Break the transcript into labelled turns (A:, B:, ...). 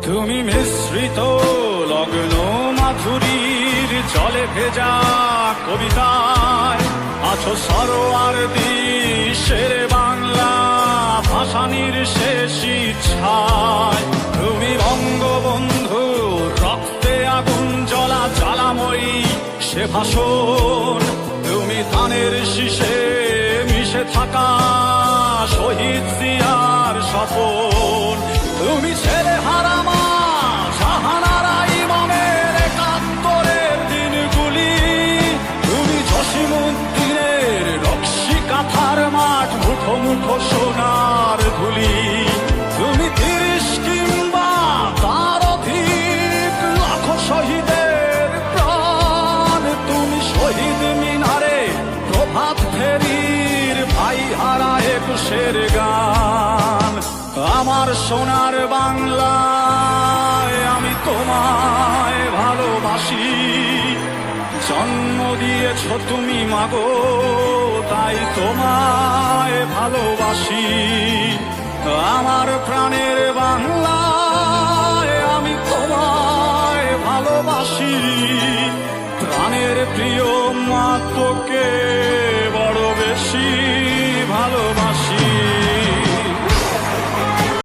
A: তুমি মিশ্রিত লগ্ন মাধুরীর জলে ভেজা কবিতায় আছো সরোয়ার্দী শের বাংলা ভাসানির শেষ ইচ্ছায়। তুমি বঙ্গবন্ধু রক্তে আগুন জ্বলা জ্বালাময়ী সে ভাষণ, তুমি ধানের শীষে মিশে থাকা শহীদ জিয়ার স্বপন। তুমি ছেলে হারা মা জাহানারা ইমামের একাত্তরের দিনগুলি, তুমি জসিমউদ্দিনের নকশি কাঁথার মাঠ মুঠো মুঠো সোনার ধুলি। তুমি ৩০ কিংবা তার অধিক লাখো শহীদের প্রাণ, তুমি শহীদ মিনারে প্রভাত ফেরির ভাই হারা ২১-এর গান। আমার সোনার বাংলায় আমি তোমায় ভালোবাসি, জন্ম দিয়েছ তুমি মাগো তাই তোমায় ভালোবাসি। আমার প্রাণের বাংলায় আমি তোমায় ভালোবাসি, প্রাণের প্রিয় মা তোকে